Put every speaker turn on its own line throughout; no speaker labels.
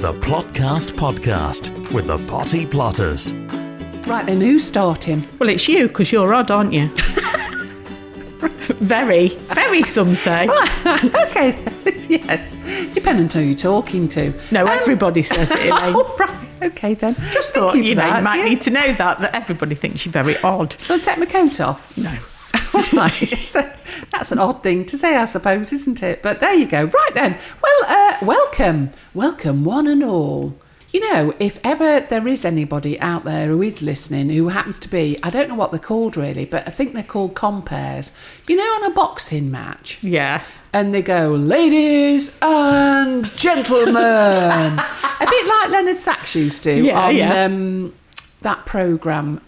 The Plotcast podcast with the Potty Plotters.
Right then, who's starting?
Well, it's you, because you're odd, aren't you? Very, some say.
Okay, yes. Depending on who you're talking to.
No, everybody says it, Elaine.
Oh, right. Okay, then.
Just thought, you might need to know that everybody thinks you're very odd.
Shall I take my coat off?
No.
Right. That's an odd thing to say, I suppose, isn't it? But there you go. Right then. Well, welcome. Welcome, one and all. You know, if ever there is anybody out there who is listening who happens to be, I don't know what they're called really, but I think they're called compares. You know, on a boxing match.
Yeah.
And they go, ladies and gentlemen. A bit like Leonard Sachs used to on that programme,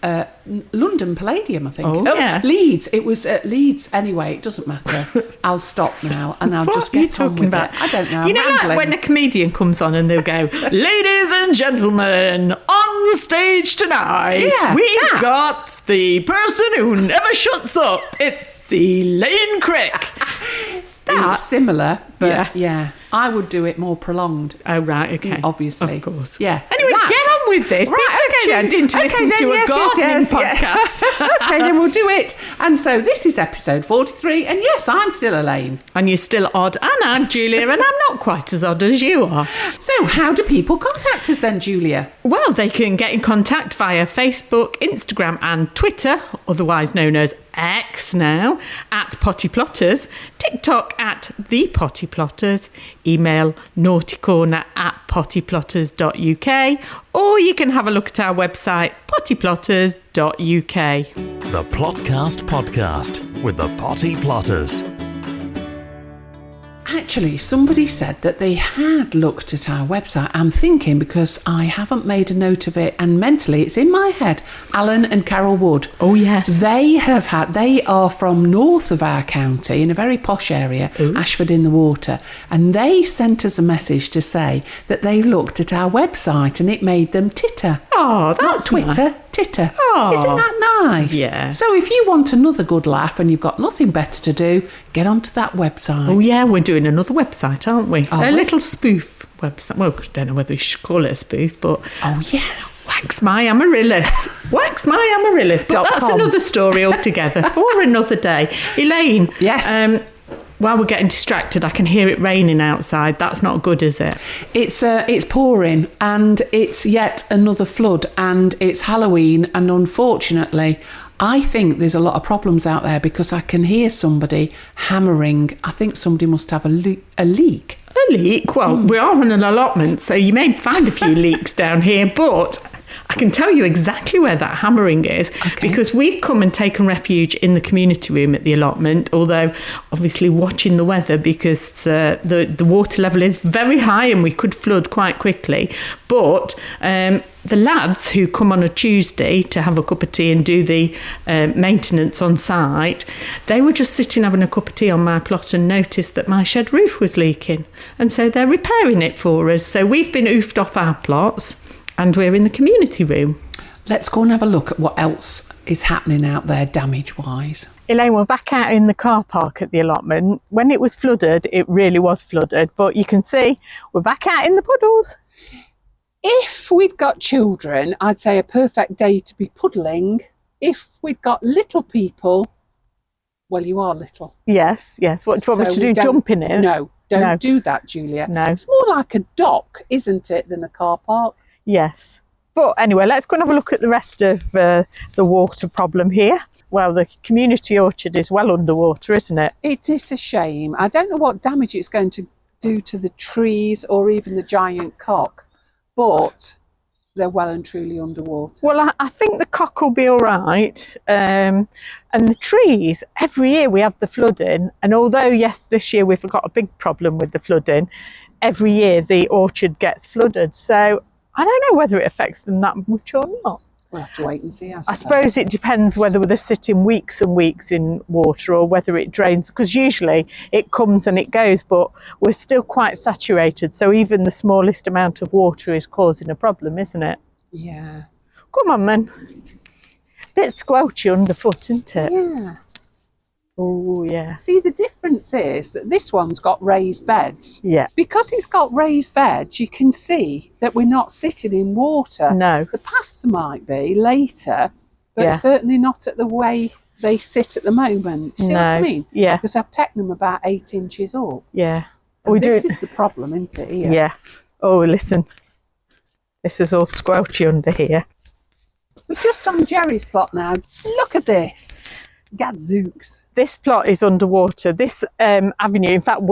London Palladium, I think.
Yeah.
Leeds. It was at Leeds. Anyway, it doesn't matter. I'll stop now and I'll just get on with it. I don't know.
You know, like when a comedian comes on and they'll go, ladies and gentlemen, on stage tonight, we've got the person who never shuts up. It's Elaine Crick.
It's similar, but yeah, I would do it more prolonged.
Oh, right, okay.
Obviously.
Of course.
Yeah.
Anyway, get on with this.
Right, okay then.
Tuned to listen to a gardening podcast.
Okay, then we'll do it. And so this is episode 43, and yes, I'm still Elaine.
And you're still odd, and I'm Julia, and I'm not quite as odd as you are.
So how do people contact us then, Julia?
Well, they can get in contact via Facebook, Instagram and Twitter, otherwise known as X now, at Potty Plotters, TikTok at The Potty Plotters, email naughtycorner at pottyplotters.uk, or you can have a look at our website, pottyplotters.uk.
The Plotcast podcast with the Potty Plotters.
Actually, somebody said that they had looked at our website. I'm thinking because I haven't made a note of it and mentally it's in my head. Alan and Carol Wood.
Oh, yes.
They are from north of our county in a very posh area, Ashford in the Water. And they sent us a message to say that they looked at our website and it made them titter.
Oh, that's
not Twitter.
Nice.
Titter.
Oh.
Isn't that nice?
Yeah.
So if you want another good laugh and you've got nothing better to do, get onto that website.
Oh, yeah, we're doing another website, aren't we?
Oh,
a little spoof website. Well, I don't know whether we should call it a spoof, but...
Oh, yes.
Wax my amaryllis. Wax my amaryllis. But that's another story altogether for another day. Elaine.
Yes.
While we're getting distracted, I can hear it raining outside. That's not good, is it?
It's pouring and it's yet another flood and it's Halloween and unfortunately I think there's a lot of problems out there because I can hear somebody hammering. I think somebody must have a leak.
A leak? Well, we are on an allotment, so you may find a few leaks down here, but I can tell you exactly where that hammering is because we've come and taken refuge in the community room at the allotment, although obviously watching the weather because the water level is very high and we could flood quite quickly. But the lads who come on a Tuesday to have a cup of tea and do the maintenance on site, they were just sitting having a cup of tea on my plot and noticed that my shed roof was leaking. And so they're repairing it for us. So we've been oofed off our plots. And we're in the community room.
Let's go and have a look at what else is happening out there damage-wise.
Elaine, we're back out in the car park at the allotment. When it was flooded, it really was flooded. But you can see we're back out in the puddles.
If we'd got children, I'd say a perfect day to be puddling. If we'd got little people, well, you are little.
Yes. What do you want me to do? Jump in it?
No, don't do that, Julia.
No.
It's more like a dock, isn't it, than a car park?
Yes. But anyway, let's go and have a look at the rest of the water problem here. Well, the community orchard is well underwater, isn't it?
It is a shame. I don't know what damage it's going to do to the trees or even the giant cock, but they're well and truly underwater.
Well, I think the cock will be all right. And the trees, every year we have the flooding. And although, yes, this year we've got a big problem with the flooding, every year the orchard gets flooded. So I don't know whether it affects them that much or not.
We'll have to wait and see.
I suppose it depends whether they're sitting weeks and weeks in water or whether it drains, because usually it comes and it goes, but we're still quite saturated. So even the smallest amount of water is causing a problem, isn't it?
Yeah.
Come on, man. Bit squelchy underfoot, isn't it?
Yeah.
Oh, yeah.
See, the difference is that this one's got raised beds.
Yeah.
Because it's got raised beds, you can see that we're not sitting in water.
No.
The paths might be later, but
Yeah.
certainly not at the way they sit at the moment. See what I mean?
Yeah.
Because I've taken them about 8 inches up.
Yeah.
And this is the problem, isn't it? Here?
Yeah. Oh, listen. This is all squelchy under here.
We're just on Jerry's plot now. Look at this. Gadzooks.
This plot is underwater. This avenue, in fact,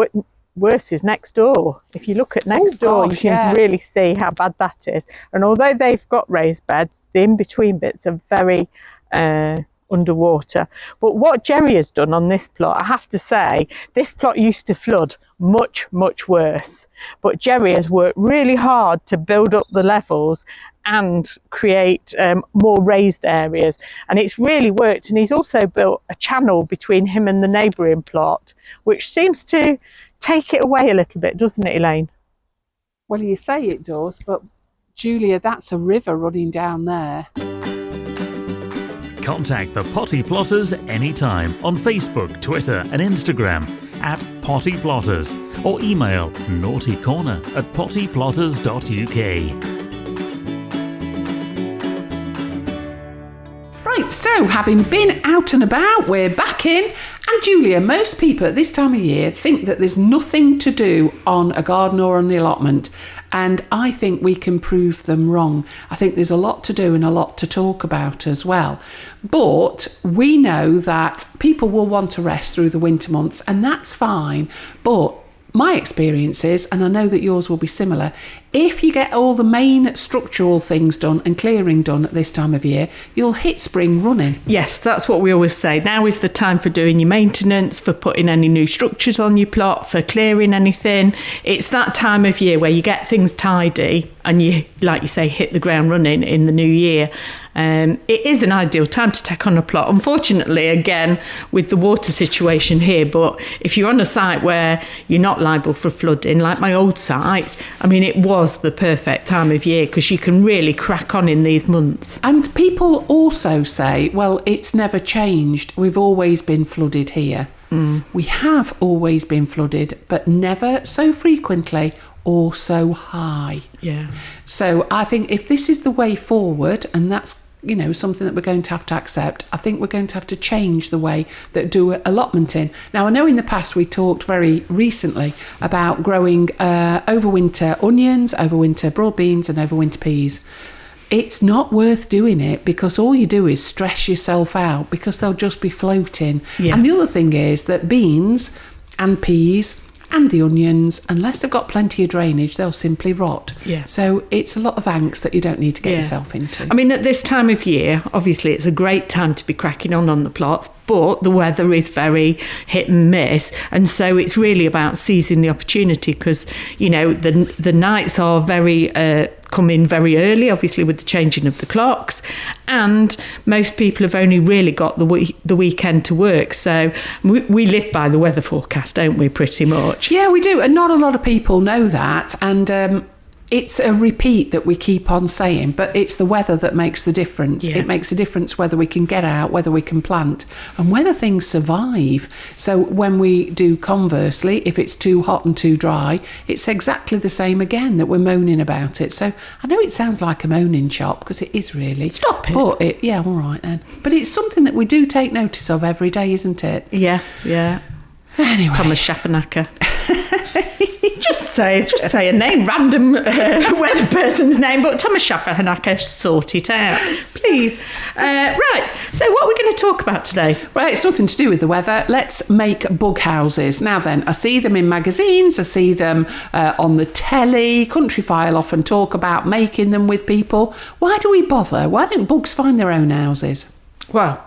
worse is next door. If you look at next door, you can really see how bad that is. And although they've got raised beds, the in-between bits are very underwater. But what Jerry has done on this plot, I have to say, this plot used to flood much, much worse. But Jerry has worked really hard to build up the levels and create more raised areas, and it's really worked. And he's also built a channel between him and the neighbouring plot, which seems to take it away a little bit, doesn't it, Elaine?
Well, you say it does, but Julia, that's a river running down there.
Contact the Potty Plotters anytime on Facebook, Twitter and Instagram at Potty Plotters, or email naughtycorner@pottyplotters.uk.
Right, so having been out and about, we're back in. And Julia, most people at this time of year think that there's nothing to do on a garden or on the allotment. And I think we can prove them wrong. I think there's a lot to do and a lot to talk about as well. But we know that people will want to rest through the winter months, and that's fine. But my experience is, and I know that yours will be similar, if you get all the main structural things done and clearing done at this time of year, you'll hit spring running.
Yes, that's what we always say. Now is the time for doing your maintenance, for putting any new structures on your plot, for clearing anything. It's that time of year where you get things tidy and you, like you say, hit the ground running in the new year. It is an ideal time to take on a plot. Unfortunately, again, with the water situation here, but if you're on a site where you're not liable for flooding, like my old site, I mean, it was the perfect time of year because you can really crack on in these months.
And people also say, well, it's never changed. We've always been flooded here. We have always been flooded, but never so frequently or so high.
Yeah.
So I think if this is the way forward, and that's something that we're going to have to accept, I think we're going to have to change the way that do allotmenting. Now, I know in the past we talked very recently about growing overwinter onions, overwinter broad beans and overwinter peas. It's not worth doing it because all you do is stress yourself out because they'll just be floating. Yeah. And the other thing is that beans and peas and the onions, unless they've got plenty of drainage, they'll simply rot.
Yeah.
So it's a lot of angst that you don't need to get yourself into.
I mean, at this time of year, obviously it's a great time to be cracking on the plots, but the weather is very hit and miss. And so it's really about seizing the opportunity because, the nights are very come in very early, obviously with the changing of the clocks, and most people have only really got the weekend to work. So we live by the weather forecast, don't we, pretty much?
Yeah, we do, and not a lot of people know that, and it's a repeat that we keep on saying, but it's the weather that makes the difference. Yeah. It makes a difference whether we can get out, whether we can plant, and whether things survive. So when we do conversely, if it's too hot and too dry, it's exactly the same again that we're moaning about it. So I know it sounds like a moaning shop because it is really.
Stop it.
But yeah, all right then. But it's something that we do take notice of every day, isn't it?
Yeah, yeah.
Anyway.
Thomas Schaffenacker. Just say a name, random weather person's name, but Thomas Schaffenacker, sort it out, please. Right, so what are we going to talk about today?
Right, it's nothing to do with the weather. Let's make bug houses. Now then, I see them in magazines, I see them on the telly. Countryfile often talk about making them with people. Why do we bother? Why don't bugs find their own houses?
Well,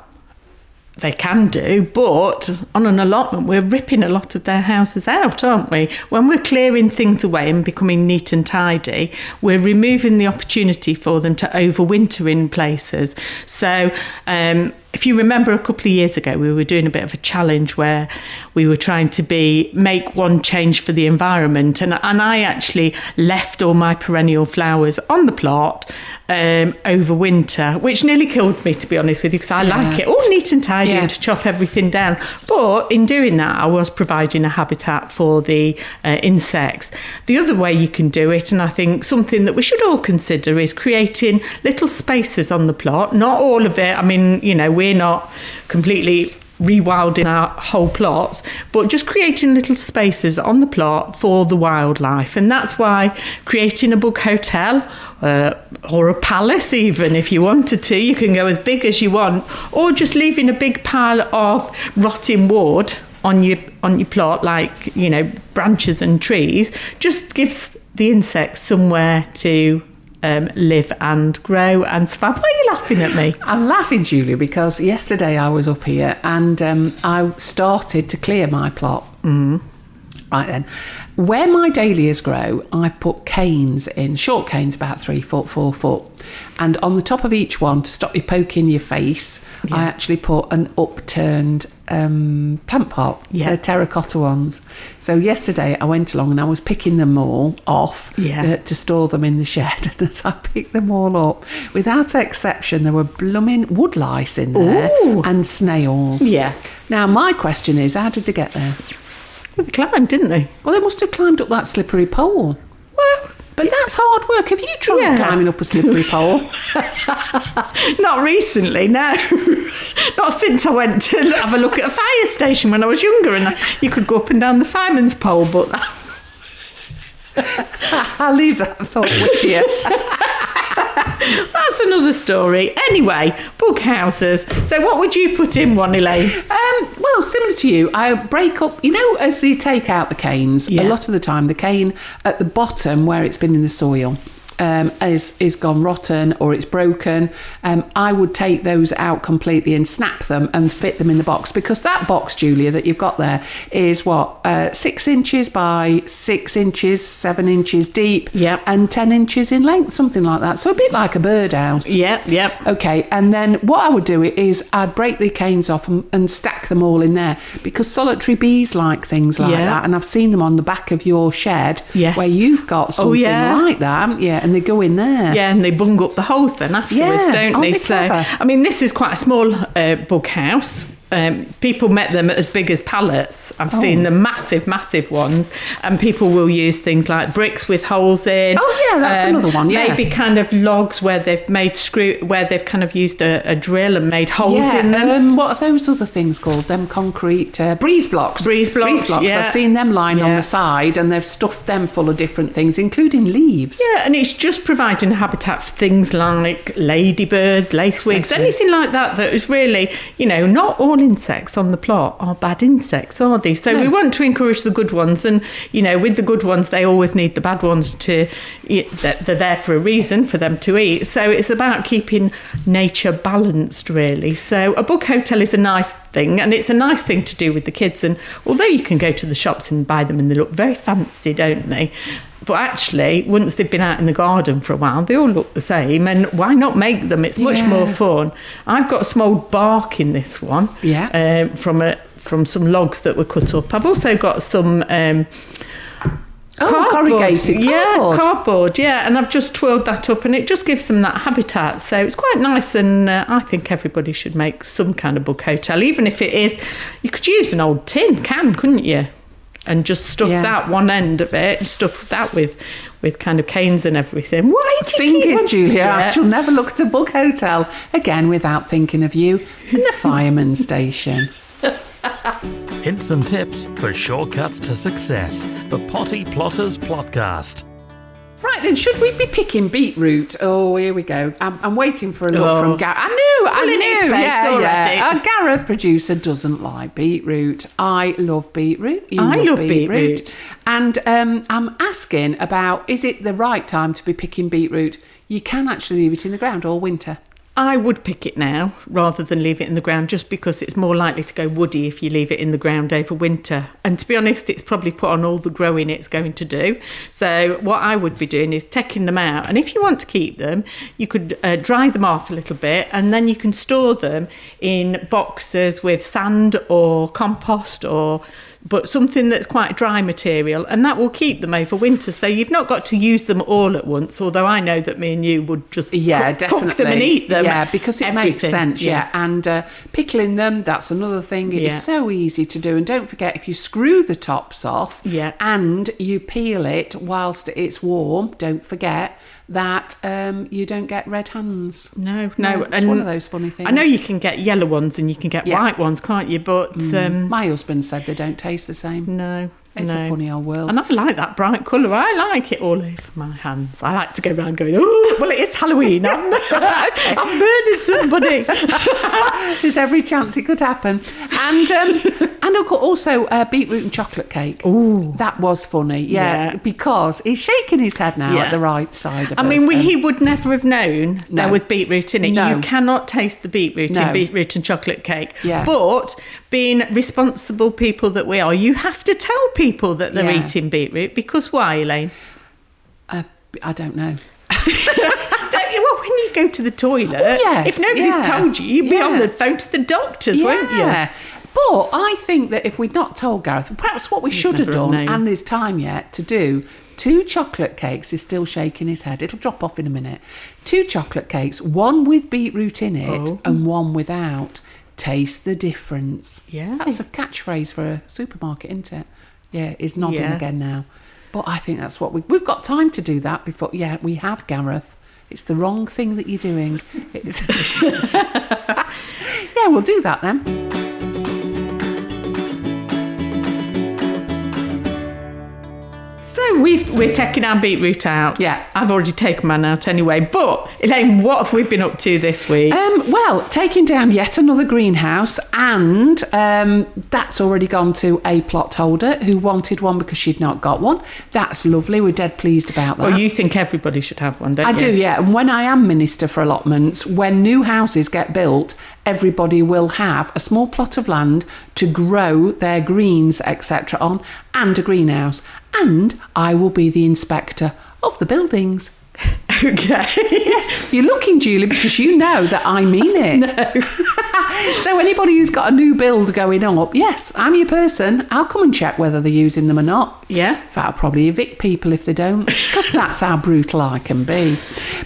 they can do, but on an allotment, we're ripping a lot of their houses out, aren't we? When we're clearing things away and becoming neat and tidy, we're removing the opportunity for them to overwinter in places. So if you remember a couple of years ago, we were doing a bit of a challenge where we were trying to make one change for the environment. And I actually left all my perennial flowers on the plot over winter, which nearly killed me, to be honest with you, because I like it all neat and tidy and to chop everything down. But in doing that, I was providing a habitat for the insects. The other way you can do it, and I think something that we should all consider, is creating little spaces on the plot. Not all of it. I mean, we're not completely rewilding our whole plots, but just creating little spaces on the plot for the wildlife. And that's why creating a bug hotel or a palace, even if you wanted to, you can go as big as you want, or just leaving a big pile of rotting wood on your plot, like branches and trees, just gives the insects somewhere to live and grow and survive. Why are you laughing at me?
I'm laughing, Julia, because yesterday I was up here and I started to clear my plot. Right then, where my dahlias grow, I've put canes in, short canes, about 3 foot, 4 foot. And on the top of each one, to stop you poking your face, I actually put an upturned plant pot, the terracotta ones. So yesterday I went along and I was picking them all off to store them in the shed. And as I picked them all up, without exception, there were blooming wood lice in there and snails. Yeah. Now, my question is, how did they get there?
Well, they climbed, didn't they?
Well, they must have climbed up that slippery pole.
Well,
but that's hard work. Have you tried climbing up a slippery pole?
Not recently, no. Not since I went to have a look at a fire station when I was younger, and you could go up and down the fireman's pole, but
I'll leave that thought with you.
That's another story. Anyway, bug houses. So what would you put in one, Elaine?
Well, similar to you, I break up, as you take out the canes, a lot of the time the cane at the bottom where it's been in the soil is gone rotten or it's broken. I would take those out completely and snap them and fit them in the box, because that box, Julia, that you've got there is 6 inches by 6 inches, 7 inches deep, and 10 inches in length, something like that. So a bit like a birdhouse. Okay, and then what I would do is I'd break the canes off and stack them all in there, because solitary bees like things like that, and I've seen them on the back of your shed where you've got something like that, haven't you? And they go in there.
Yeah, and they bung up the holes then afterwards, don't they? So, I mean, this is quite a small bug house. People met them as big as pallets. I've seen the massive ones, and people will use things like bricks with holes in.
Oh yeah, that's another one. Yeah,
maybe kind of logs where they've made where they've kind of used a drill and made holes in them.
What are those other things called? Them concrete breeze blocks. Breeze blocks.
Yeah.
I've seen them lying on the side, and they've stuffed them full of different things, including leaves.
Yeah, and it's just providing habitat for things like ladybirds, lacewigs, anything like that. That is really, not all insects on the plot are bad insects, are they? So we want to encourage the good ones, and with the good ones they always need the bad ones to eat. They're there for a reason, for them to eat. So it's about keeping nature balanced, really. So a bug hotel is a nice thing, and it's a nice thing to do with the kids. And although you can go to the shops and buy them and they look very fancy, don't they? But actually, once they've been out in the garden for a while, they all look the same. And why not make them? It's much more fun. I've got some old bark in this one, from some logs that were cut up. I've also got some
corrugated
cardboard, and I've just twirled that up, and it just gives them that habitat. So it's quite nice, and I think everybody should make some kind of bug hotel, even if it is. You could use an old tin can, couldn't you? And just stuff that one end of it, stuff that with kind of canes and everything. Why do you
Fingers, Julia, I shall never look at a bug hotel again without thinking of you and the fireman's station.
Hints and tips for shortcuts to success. The Potty Plotters Plotcast.
Right then, should we be picking beetroot? Oh, here we go. I'm waiting for a look from Gareth. I knew. Our Gareth producer doesn't like beetroot. I love beetroot. I love beetroot. And I'm asking about, is it the right time to be picking beetroot? You can actually leave it in the ground all winter.
I would pick it now rather than leave it in the ground, just because it's more likely to go woody if you leave it in the ground over winter. And to be honest, it's probably put on all the growing it's going to do. So what I would be doing is taking them out. And if you want to keep them, you could dry them off a little bit, and then you can store them in boxes with sand or compost, but something that's quite dry material, and that will keep them over winter. So you've not got to use them all at once, although I know that me and you would just cook them and eat them.
Yeah, because it makes sense, yeah. And pickling them, that's another thing. It's so easy to do. And don't forget, if you screw the tops off and you peel it whilst it's warm, don't forget that you don't get red hands.
No.
It's
and
one of those funny things.
I know you can get yellow ones and you can get white ones, can't you? But
my husband said they don't taste the same.
No.
It's a funny old world.
And I like that bright colour. I like it all over my hands. I like to go around going, oh, well, it is Halloween. I've murdered somebody.
There's every chance it could happen. And also beetroot and chocolate cake.
Ooh.
That was funny, because he's shaking his head now at the right side of us.
I mean, he would never have known there was beetroot in it.
No.
You cannot taste the beetroot in beetroot and chocolate cake.
Yeah.
But being responsible people that we are, you have to tell people that they're eating beetroot, because why, Elaine?
I don't know.
Don't you? Well, when you go to the toilet, if nobody's told you, you'd be on the phone to the doctors, won't you?
But I think that if we'd not told Gareth, perhaps what we should have done, and there's time yet to do, 2 chocolate cakes. Is still shaking his head. It'll drop off in a minute. 2 chocolate cakes, one with beetroot in it and one without. Taste the difference.
Yeah.
That's a catchphrase for a supermarket, isn't it? Yeah, he's nodding again now. But I think that's what we've got time to do that before. Yeah, we have, Gareth. It's the wrong thing that you're doing. Yeah, we'll do that then.
So we're taking our beetroot out.
Yeah.
I've already taken mine out anyway. But, Elaine, what have we been up to this week?
Well, taking down yet another greenhouse, and that's already gone to a plot holder who wanted one because she'd not got one. That's lovely. We're dead pleased about that.
Well, you think everybody should have one, don't you?
I do, yeah. And when I am Minister for Allotments, when new houses get built, everybody will have a small plot of land to grow their greens, etc. on, and a greenhouse. And I will be the inspector of the buildings.
Okay.
Yes, you're looking, Julie, because you know that I mean it.
No.
So anybody who's got a new build going up, yes, I'm your person. I'll come and check whether they're using them or not.
Yeah.
In fact, I'll probably evict people if they don't, because that's how brutal I can be.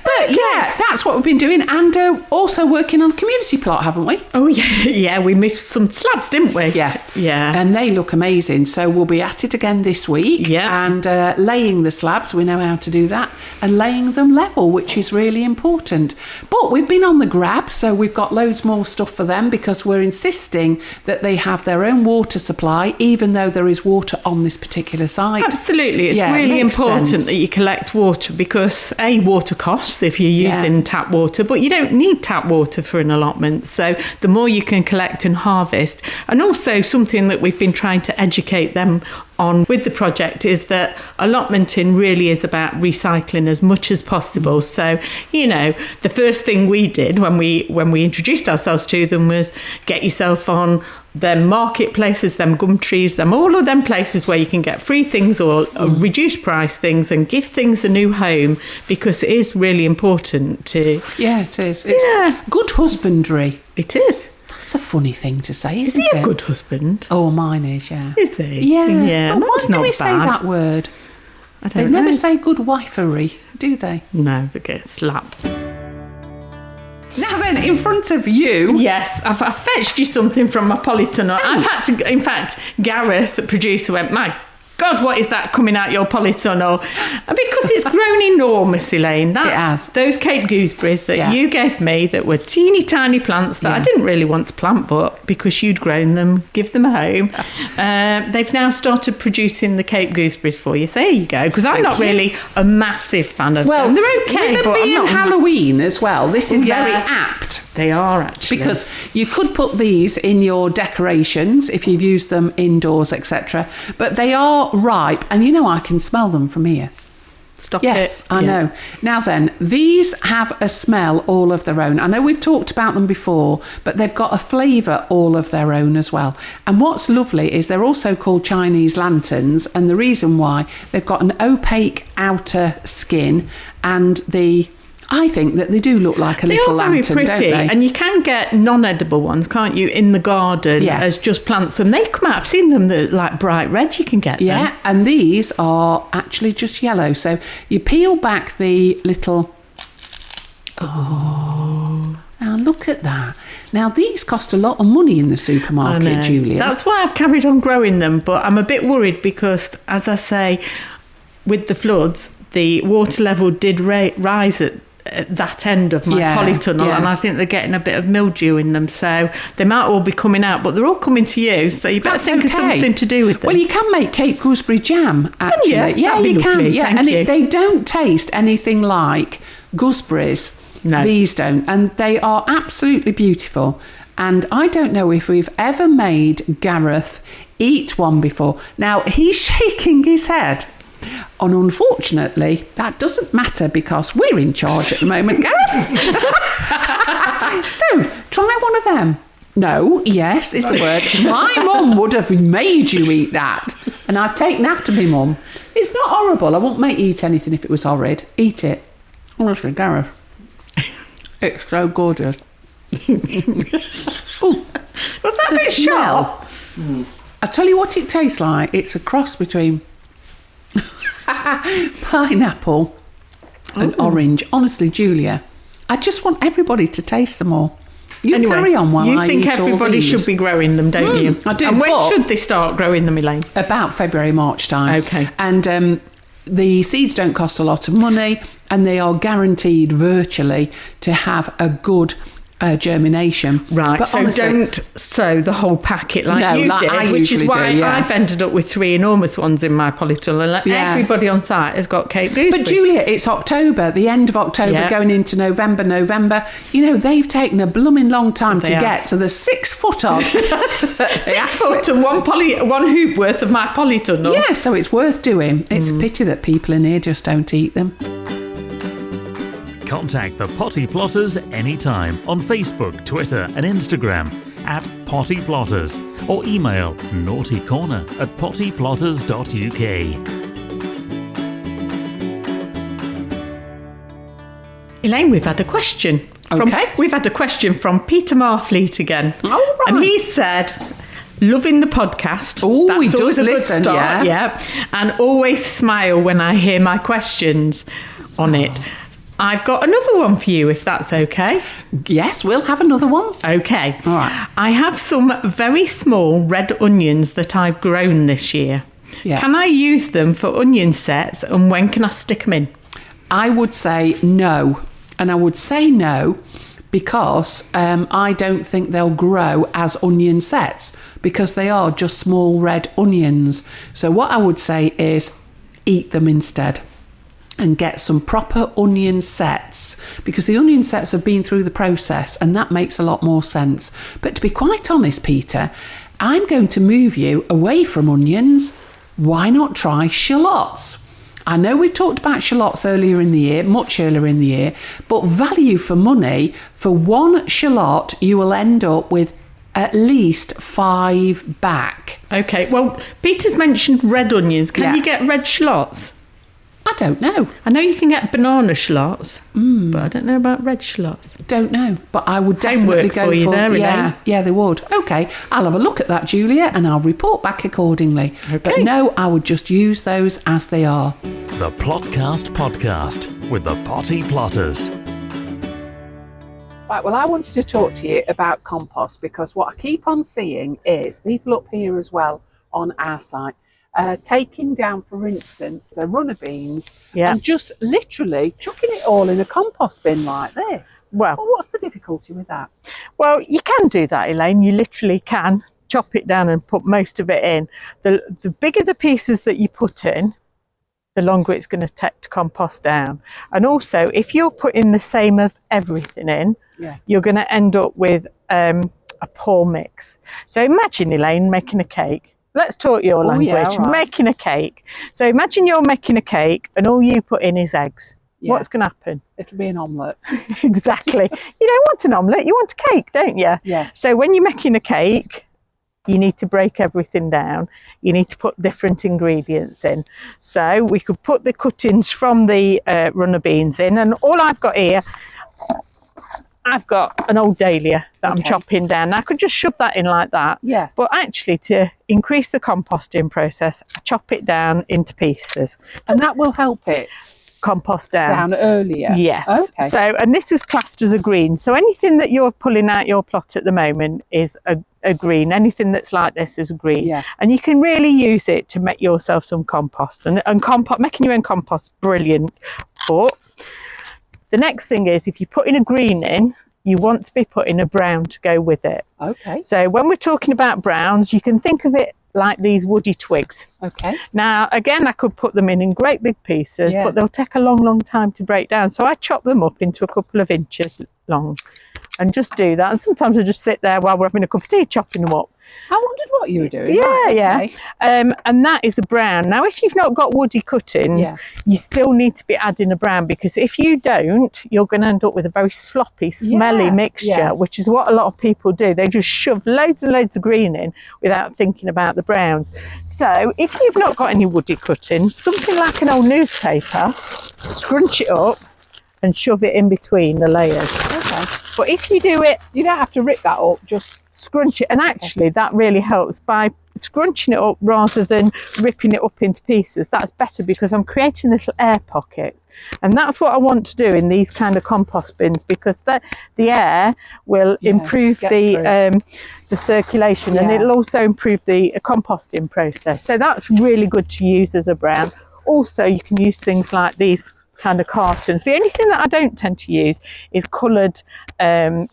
But yeah, that's what we've been doing, and also working on a community plot, haven't we?
Oh, yeah. Yeah, we moved some slabs, didn't we?
Yeah.
Yeah.
And they look amazing. So we'll be at it again this week.
Yeah.
And laying the slabs, we know how to do that, and laying them level, which is really important. But we've been on the grab, so we've got loads more stuff for them, because we're insisting that they have their own water supply, even though there is water on this particular site.
Absolutely. It's really important that you collect water, because water costs if you're using tap water, but you don't need tap water for an allotment. So the more you can collect and harvest, and also something that we've been trying to educate them on with the project is that allotmenting really is about recycling as much as possible. So, you know, the first thing we did when we introduced ourselves to them was get yourself on them marketplaces, them Gumtrees, them all of them places where you can get free things or reduced price things and give things a new home, because it is really important to...
Yeah, it is. It's good husbandry.
It is.
That's a funny thing to say, isn't it?
Is he a good husband?
Oh, mine is, yeah.
Is he?
Yeah. But why
mine's
do
not
we
bad.
say that word?
I don't
They
know.
never say good wifery, do they?
No, they get slapped.
Now then, in front of you...
Yes, I've fetched you something from my polytunnel. I've had to... In fact, Gareth, the producer, went, my God, what is that coming out your polytunnel? And because it's grown enormous, Elaine.
It has.
Those Cape gooseberries that you gave me that were teeny tiny plants that I didn't really want to plant, but because you'd grown them, give them a home. They've now started producing the Cape gooseberries for you. So there you go. Because I'm not really a massive fan of them. They're okay,
with
but
it being
I'm not...
Halloween as well, this is very apt.
They are, actually.
Because you could put these in your decorations if you've used them indoors, etc. But they are ripe, and you know I can smell them from here.
stop
Yes,
it.
I know. Now then, these have a smell all of their own. I know we've talked about them before, but they've got a flavour all of their own as well. And what's lovely is they're also called Chinese lanterns, and the reason why, they've got an opaque outer skin, and I think that they do look like a little lantern,
very pretty,
don't they?
and you can get non-edible ones, can't you, in the garden as just plants, and they come out. I've seen them, they're like bright red. You can get them.
Yeah, and these are actually just yellow. So you peel back the little. Oh, now look at that. Now these cost a lot of money in the supermarket, Julia.
That's why I've carried on growing them, but I'm a bit worried because, as I say, with the floods, the water level did rise at that end of my polytunnel, and I think they're getting a bit of mildew in them, so they might all be coming out, but they're all coming to you, so you better think of something to do with them.
Well, you can make Cape gooseberry jam, actually.
Yeah, you
can. Yeah,
and
they don't taste anything like gooseberries.
No.
These don't, and they are absolutely beautiful. And I don't know if we've ever made Gareth eat one before. Now, he's shaking his head. And unfortunately, that doesn't matter because we're in charge at the moment, Gareth. So, try one of them. No, yes is the word. My mum would have made you eat that. And I've taken after me mum. It's not horrible. I wouldn't make you eat anything if it was horrid. Eat it. Honestly, Gareth. It's so gorgeous. Ooh,
was that a bit sharp?
I tell you what it tastes like. It's a cross between pineapple and orange. Honestly, Julia, I just want everybody to taste them all. Anyway, carry on while I eat all these.
You think everybody should be growing them, don't you?
I do.
And when should they start growing them, Elaine?
About February, March time.
Okay.
And the seeds don't cost a lot of money, and they are guaranteed virtually to have a good germination.
Right,
but
so
honestly,
don't sow the whole packet like you did,
I
which is why
do,
I've ended up with 3 enormous ones in my polytunnel. Everybody on site has got Cape gooseberries.
But Julia, it's October, the end of October, going into November. You know, they've taken a blooming long time to get to the 6 foot of
6 foot and one hoop worth of my polytunnel.
Yeah, so it's worth doing. It's a pity that people in here just don't eat them.
Contact the Potty Plotters anytime on Facebook, Twitter and Instagram at Potty Plotters, or email naughtycorner@pottyplotters.uk.
Elaine, we've had a question. We've had a question from Peter Marfleet again.
Oh, right.
And he said, loving the podcast.
Oh, he does listen,
yeah. And always smile when I hear my questions on it. I've got another one for you, if that's okay.
Yes, we'll have another one.
Okay.
All right.
I have some very small red onions that I've grown this year. Yeah. Can I use them for onion sets, and when can I stick them in?
I would say no. And I would say no because I don't think they'll grow as onion sets because they are just small red onions. So what I would say is eat them instead. And get some proper onion sets, because the onion sets have been through the process, and that makes a lot more sense. But to be quite honest, Peter, I'm going to move you away from onions. Why not try shallots? I know we've talked about shallots earlier in the year, much earlier in the year, but value for money, for one shallot, you will end up with at least 5 back.
Okay, well, Peter's mentioned red onions. Can you get red shallots?
I don't know.
I know you can get banana shallots, but I don't know about red shallots.
Don't know, but I would definitely go for
there,
yeah, they would. Okay, I'll have a look at that, Julia, and I'll report back accordingly.
Okay.
But no, I would just use those as they are.
The Plotcast Podcast with the Potty Plotters.
Right, well, I wanted to talk to you about compost, because what I keep on seeing is people up here as well on our site taking down, for instance, a run of beans and just literally chucking it all in a compost bin like this. Well, what's the difficulty with that?
Well, you can do that, Elaine. You literally can chop it down and put most of it in. The bigger the pieces that you put in, the longer it's going to take to compost down. And also, if you're putting the same of everything in, you're going to end up with a poor mix. So imagine, Elaine, making a cake. let's talk your language.
yeah, all right.
Making a cake. So imagine you're making a cake and all you put in is eggs.
Yeah.
What's going to happen?
It'll be an omelette.
Exactly. You don't want an omelette, you want a cake, don't you?
Yeah.
So when you're making a cake, you need to break everything down. You need to put different ingredients in. So we could put the cuttings from the runner beans in, and all I've got here, I've got an old dahlia that I'm chopping down. Now, I could just shove that in like that.
Yeah.
But actually, to increase the composting process, I chop it down into pieces.
And that will help it
Compost down.
down earlier.
Yes.
Okay.
So, and this is classed as a green. So anything that you're pulling out your plot at the moment is a green. Anything that's like this is a green.
Yeah.
And you can really use it to make yourself some compost. And making your own compost, brilliant. But the next thing is, if you're putting a green in, you want to be putting a brown to go with it.
Okay.
So when we're talking about browns, you can think of it like these woody twigs.
Okay.
Now, again, I could put them in great big pieces,
Yeah.
but they'll take a long, long time to break down. So I chop them up into a couple of inches long and just do that. And sometimes I just sit there while we're having a cup of tea, chopping them up.
I wondered what you were doing.
Yeah,
Right,
yeah.
okay.
And that is a brown. Now, if you've not got woody cuttings,
Yeah.
you still need to be adding a brown, because if you don't, you're going to end up with a very sloppy, smelly
Yeah,
mixture,
yeah.
which is what a lot of people do. They just shove loads and loads of green in without thinking about the browns. So if you've not got any woody cuttings, something like an old newspaper, scrunch it up and shove it in between the layers.
Okay.
But if you do it,
You don't have to rip that up, just
scrunch it, and actually that really helps by scrunching it up rather than ripping it up into pieces. That's better, because I'm creating little air pockets, and that's what I want to do in these kind of compost bins, because the air will improve
get
the circulation, and
Yeah.
it'll also improve the composting process. So that's really good to use as a brown. Also, you can use things like these kind of cartons. The only thing that I don't tend to use is coloured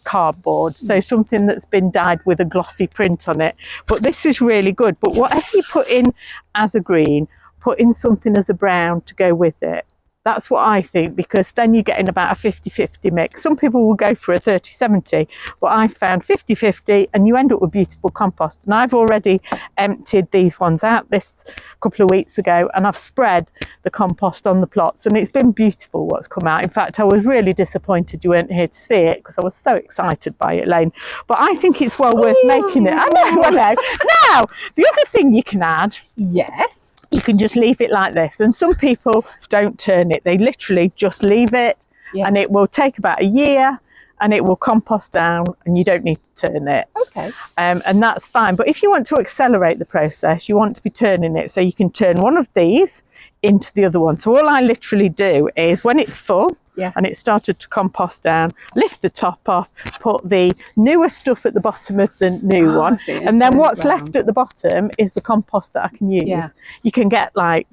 cardboard, so something that's been dyed with a glossy print on it. But this is really good. But whatever you put in as a green, put in something as a brown to go with it. That's what I think, because then you're getting about a 50-50 mix. Some people will go for a 30-70, but I found 50-50 and you end up with beautiful compost. And I've already emptied these ones out this couple of weeks ago, and I've spread the compost on the plots, and it's been beautiful what's come out. In fact, I was really disappointed you weren't here to see it, because I was so excited by it, Elaine. But I think it's well worth making it. I know. Now, the other thing you can add,
yes.
you can just leave it like this, and some people don't turn it. They literally just leave it, and it will take about a year, and it will compost down, and you don't need to turn it.
Okay.
And that's fine. But if you want to accelerate the process, you want to be turning it, so you can turn one of these into the other one. So all I literally do is, when it's full and it's started to compost down, lift the top off, put the newer stuff at the bottom of the new one, and then what's left at the bottom is the compost that I can use.
Yeah.
You can get like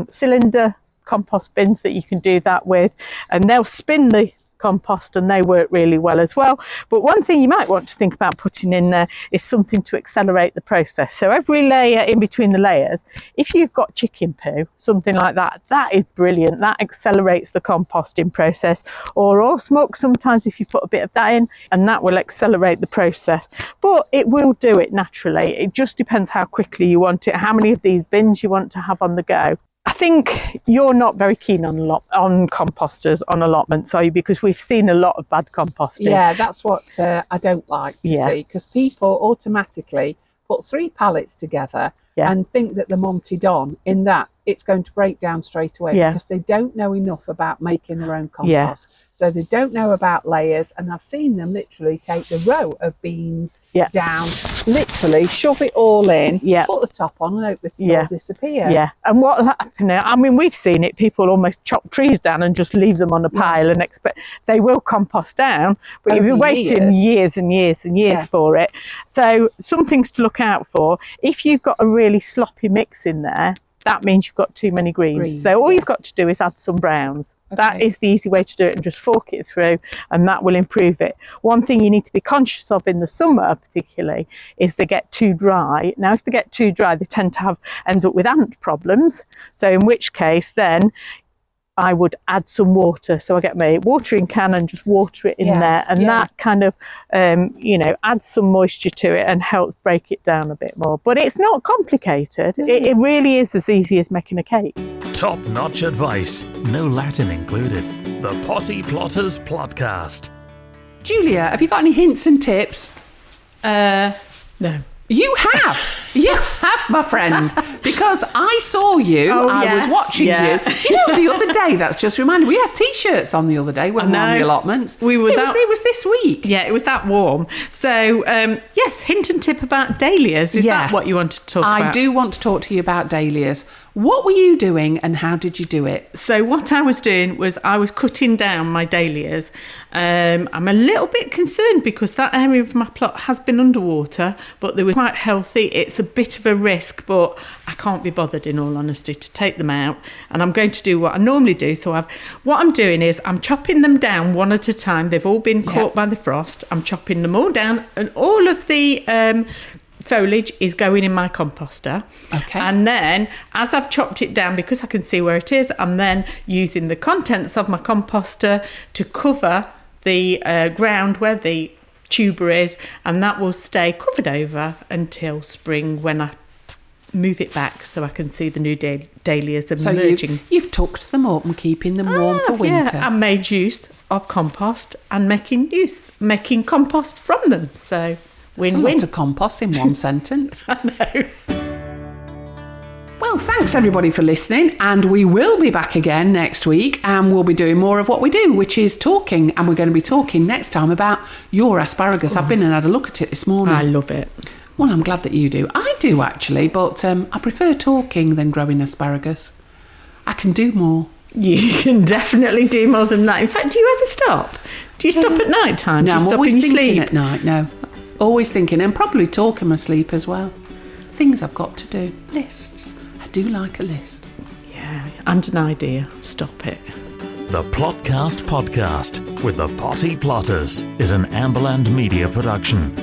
cylinder compost bins that you can do that with, and they'll spin the compost, and they work really well as well. But one thing you might want to think about putting in there is something to accelerate the process. So every layer in between the layers, if you've got chicken poo, something like that, that is brilliant. That accelerates the composting process. Or horse muck, sometimes if you put a bit of that in, and that will accelerate the process. But it will do it naturally. It just depends how quickly you want it, how many of these bins you want to have on the go. I think you're not very keen on composters on allotments, are you? Because we've seen a lot of bad composting.
Yeah, that's what I don't like to see, because people automatically put 3 pallets together and think that the Monty Don, in that it's going to break down straight away, because they don't know enough about making their own compost. So they don't know about layers, and I've seen them literally take the row of beans down, literally shove it all in, put the top on, and hope the all disappear.
Yeah, and what happened now, I mean, we've seen it, people almost chop trees down and just leave them on a pile and expect they will compost down, but you'll be waiting years and years and years for it. So some things to look out for. If you've got a really sloppy mix in there, that means you've got too many greens. So all you've got to do is add some browns. That is the easy way to do it, and just fork it through, and that will improve it. One thing you need to be conscious of in the summer particularly is they get too dry. Now, if they get too dry, they tend to end up with ant problems. So in which case then I would add some water. So I get my watering can and just water it in there. And that kind of, adds some moisture to it and helps break it down a bit more. But it's not complicated. It really is as easy as making a cake.
Top-notch advice, no Latin included. The Potty Plotters Plotcast.
Julia, have you got any hints and tips?
No.
You have, my friend, because I saw you. I was watching you. The other day. That's just reminded me. We had T-shirts on the other day when we were on the allotments. It was this week.
Yeah, it was that warm. So yes, hint and tip about dahlias. Is that what you want to talk about?
I do want to talk to you about dahlias. What were you doing and how did you do it?
So what I was doing was I was cutting down my dahlias. I'm a little bit concerned because that area of my plot has been underwater, but they were quite healthy. It's a bit of a risk, but I can't be bothered, in all honesty, to take them out. And I'm going to do what I normally do. So what I'm doing is I'm chopping them down one at a time. They've all been caught by the frost. I'm chopping them all down, and all of the foliage is going in my composter.
Okay.
And then as I've chopped it down, because I can see where it is, I'm then using the contents of my composter to cover the ground where the tuber is, and that will stay covered over until spring when I move it back so I can see the new dahlias emerging.
So you've tucked them up and keeping them warm for winter.
Yeah, and made use of compost and making compost from them. So win-win.
That's a lot of compost in one sentence.
I know.
Well, thanks everybody for listening, and we will be back again next week, and we'll be doing more of what we do, which is talking, and we're going to be talking next time about your asparagus. I've been and had a look at it this morning.
I love it.
Well, I'm glad that you do. I do actually, but I prefer talking than growing asparagus. I can do more.
You can definitely do more than that. In fact, do you ever stop? Do you stop at night time?
No,
do you
I'm
stop
always
in
thinking
sleep?
at night, no. Always thinking, and probably talk in my sleep as well. Things I've got to do. Lists. I do like a list.
Yeah, and an idea. Stop it.
The Plotcast Podcast with the Potty Plotters is an Amberland Media production.